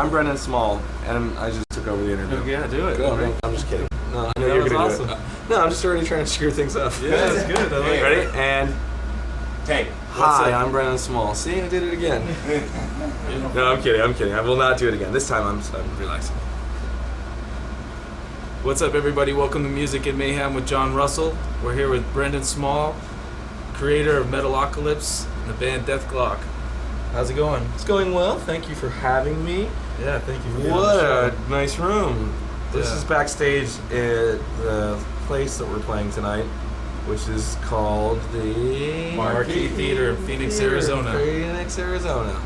I'm Brendon Small, and I just took over the interview. Yeah, do it. Go, I'm just kidding. No, I know you're going to do it. No, I'm just already trying to screw things up. Yeah, that's good. I like it. Ready? And take. Hi, I'm Brendon Small. See, I did it again. No, I'm kidding. I will not do it again. This time I'm relaxing. What's up, everybody? Welcome to Music and Mayhem with Jon Russell. We're here with Brendon Small, creator of Metalocolypse and the band Death Glock. How's it going? It's going well. Thank you for having me. Yeah, thank you for being What on the a nice room. This is backstage at the place that we're playing tonight, which is called the Marquee Theater in Phoenix, Arizona. Phoenix, Arizona.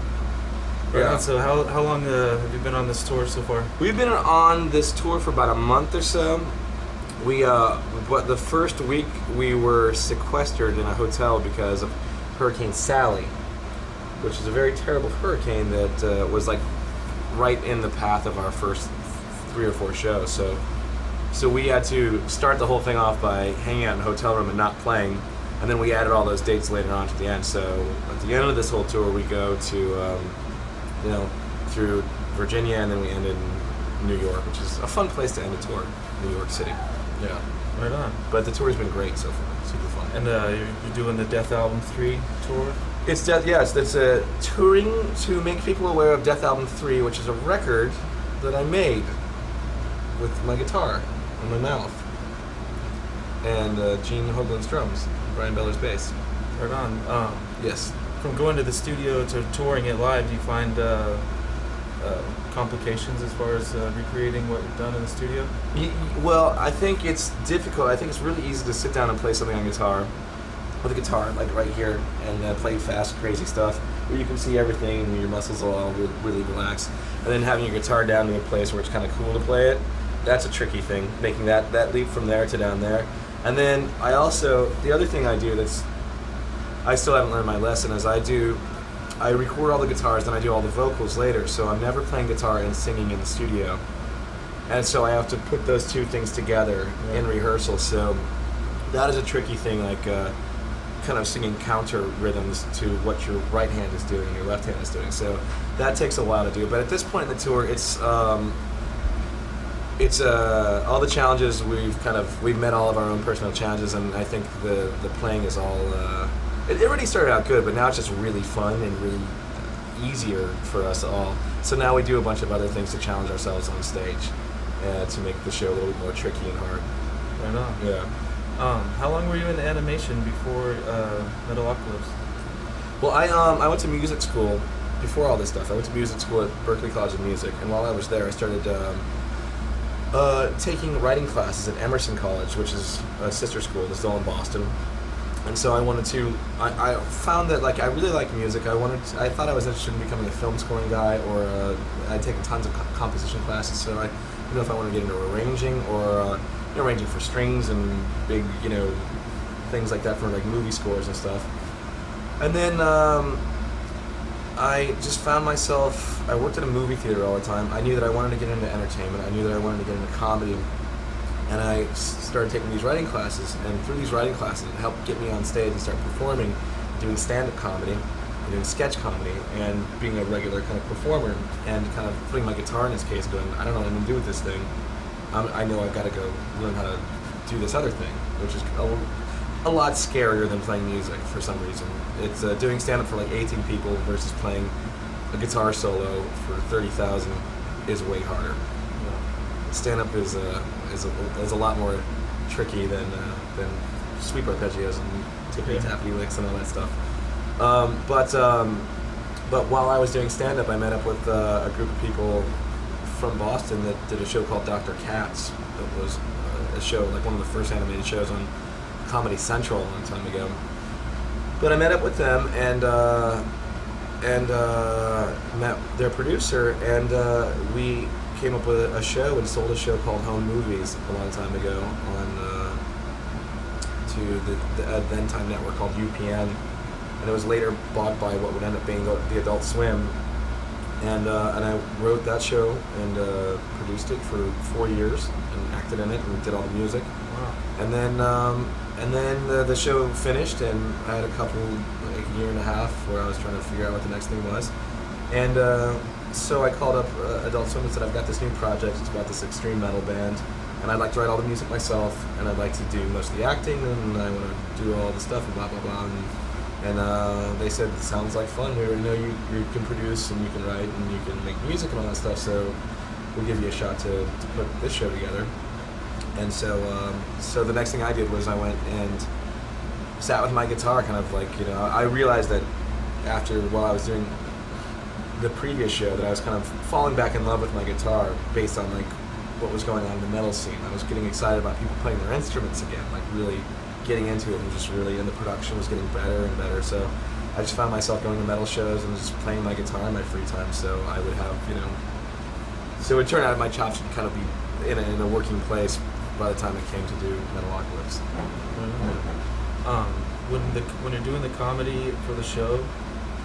Yeah. So how long have you been on this tour so far? We've been on this tour for about a month or so. But the first week we were sequestered in a hotel because of Hurricane Sally, which is a very terrible hurricane that was like right in the path of our first 3 or 4 shows. So we had to start the whole thing off by hanging out in a hotel room and not playing, and then we added all those dates later on to the end. So at the end of this whole tour, we go to through Virginia, and then we end in New York, which is a fun place to end a tour, New York City. Yeah, right on. But the tour's been great so far, super fun. And you're doing the Death Album 3 tour? It's a touring to make people aware of Death Album 3, which is a record that I made with my guitar and my mouth, and Gene Hoglan's drums, Brian Beller's bass. Right on. Yes. From going to the studio to touring it live, do you find complications as far as recreating what you've done in the studio? Well, I think it's difficult. I think it's really easy to sit down and play something on guitar, with a guitar like right here, and play fast, crazy stuff where you can see everything and your muscles will all really relax. And then having your guitar down to a place where it's kind of cool to play it, that's a tricky thing, making that leap from there to down there. And then the other thing I do I still haven't learned my lesson, is I record all the guitars, then I do all the vocals later, so I'm never playing guitar and singing in the studio. And so I have to put those two things together in rehearsal, so that is a tricky thing, like kind of singing counter rhythms to what your right hand is doing, your left hand is doing. So that takes a while to do, but at this point in the tour, it's all the challenges we've met all of our own personal challenges, and I think the playing is all it already started out good, but now it's just really fun and really easier for us all. So now we do a bunch of other things to challenge ourselves on stage to make the show a little bit more tricky and hard. Right on. Yeah. How long were you in animation before Metalocolypse? Well, I went to music school before all this stuff. I went to music school at Berklee College of Music, and while I was there, I started taking writing classes at Emerson College, which is a sister school that's all in Boston. And so I found that I really like music. I thought I was interested in becoming a film scoring guy, or I'd taken tons of composition classes, so I didn't know if I wanted to get into arranging, or arranging for strings and big, things like that for movie scores and stuff. And then I just found myself, I worked at a movie theater all the time. I knew that I wanted to get into entertainment. I knew that I wanted to get into comedy. And I started taking these writing classes, and through these writing classes, it helped get me on stage and start performing, doing stand-up comedy, and doing sketch comedy, and being a regular kind of performer, and kind of putting my guitar in his case, going, I don't know what I'm going to do with this thing. I know I've got to go learn how to do this other thing, which is a lot scarier than playing music for some reason. It's doing stand-up for 18 people versus playing a guitar solo for 30,000 is way harder. Stand-up is a lot more tricky than sweep arpeggios and tippity-tappity licks and all that stuff. But while I was doing stand-up, I met up with a group of people from Boston that did a show called Dr. Katz. That was a show, one of the first animated shows on Comedy Central a long time ago. But I met up with them and met their producer, and we came up with a show and sold a show called Home Movies a long time ago to the then time network called UPN, and it was later bought by what would end up being the Adult Swim. And I wrote that show and produced it for 4 years and acted in it and did all the music. Wow. And then the show finished, and I had a year and a half where I was trying to figure out what the next thing was. And so I called up Adult Swim and said, I've got this new project. It's about this extreme metal band, and I'd like to write all the music myself, and I'd like to do most of the acting, and I want to do all the stuff, and blah, blah, blah. And they said, sounds like fun. We already know you can produce, and you can write, and you can make music and all that stuff, so we'll give you a shot to put this show together. And so the next thing I did was I went and sat with my guitar, kind of like, I realized that while I was doing the previous show, that I was kind of falling back in love with my guitar based on like what was going on in the metal scene. I was getting excited about people playing their instruments again, like really getting into it, and the production was getting better and better. So I just found myself going to metal shows and just playing my guitar in my free time. So I would have, so it would turn out my chops would kind of be in a working place by the time it came to do Metalocolypse. When you're doing the comedy for the show,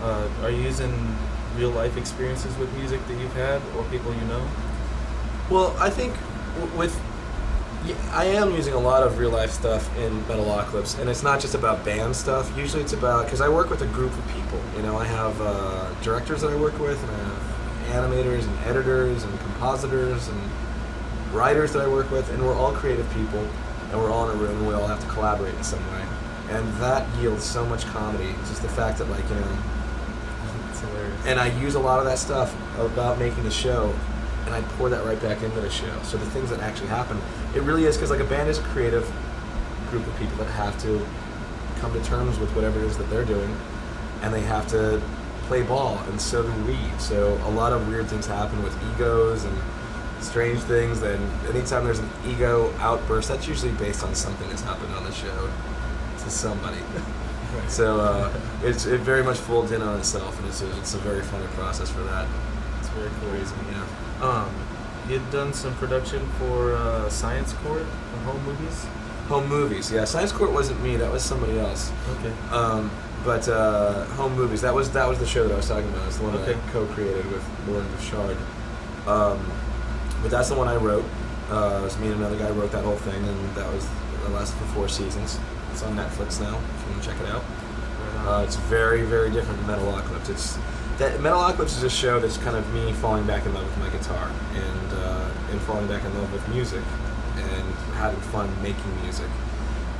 are you using real life experiences with music that you've had or people you know? Well, I think I am using a lot of real life stuff in Metalocolypse, and it's not just about band stuff. Usually it's about, because I work with a group of people. I have directors that I work with, and I have animators and editors and compositors and writers that I work with, and we're all creative people, and we're all in a room, and we all have to collaborate in some way. And that yields so much comedy, just the fact that, like, It's hilarious. and I use a lot of that stuff about making the show, and I pour that right back into the show. So the things that actually happen, it really is, because like a band is a creative group of people that have to come to terms with whatever it is that they're doing, and they have to play ball, and so do we. So a lot of weird things happen with egos and strange things, and anytime there's an ego outburst, that's usually based on something that's happened on the show to somebody. So it very much folds in on itself, and it's a very funny process for that. It's very cool. Crazy, yeah. You'd done some production for Science Court and Home Movies? Home Movies, yeah. Science Court wasn't me, that was somebody else. Okay. But Home Movies, that was the show that I was talking about. It's the one that Okay. I co-created with Lauren Bouchard. But that's the one I wrote. It was me and another guy wrote that whole thing, and that lasted for 4 seasons. It's on Netflix now, if you want to check it out. It's very, very different than Metalocolypse. Metalocolypse is a show that's kind of me falling back in love with my guitar and falling back in love with music and having fun making music.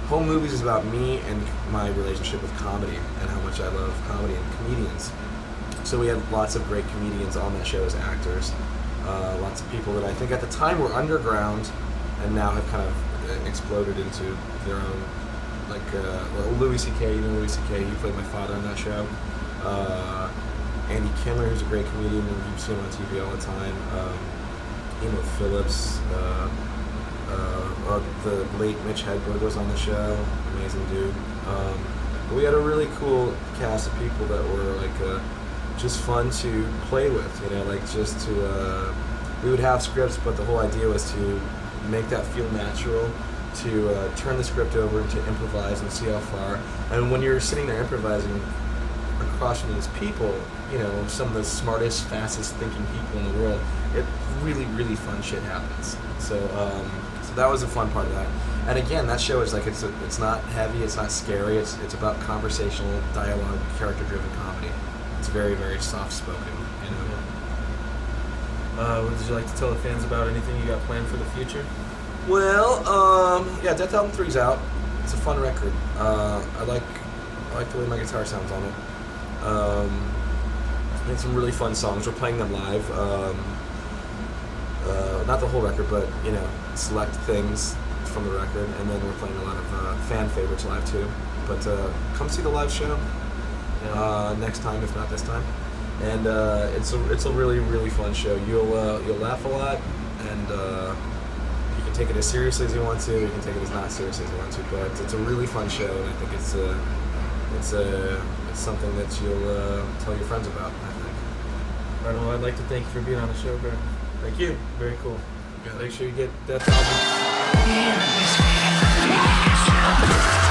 Home Movies is about me and my relationship with comedy and how much I love comedy and comedians. So we had lots of great comedians on that show as actors. Lots of people that I think at the time were underground and now have kind of exploded into their own, like Louis C.K., Louis C.K., he played my father on that show. Andy Kindler, who's a great comedian, and you see him on TV all the time. Emo Phillips, the late Mitch Hedberg was on the show, amazing dude. We had a really cool cast of people that were like just fun to play with, like just to, we would have scripts, but the whole idea was to make that feel natural, to turn the script over and to improvise and see how far. And when you're sitting there improvising across from these people, some of the smartest, fastest thinking people in the world, it really, really fun shit happens. So that was a fun part of that. And again, that show is like, it's not heavy, it's not scary, it's about conversational dialogue, character-driven comedy. It's very, very soft-spoken, Would you like to tell the fans about anything you got planned for the future? Well, yeah, Death Album 3's out. It's a fun record. I like the way my guitar sounds on it. I some really fun songs. We're playing them live. Not the whole record, but select things from the record, and then we're playing a lot of fan favorites live too. But come see the live show next time, if not this time. And it's a really, really fun show. You'll laugh a lot, and you can take it as seriously as you want to. You can take it as not seriously as you want to. But it's a really fun show, and I think it's something that you'll tell your friends about, I think. All right, well, I'd like to thank you for being on the show, Brendon. Thank you. Very cool. Yeah. Make sure you get Death Album.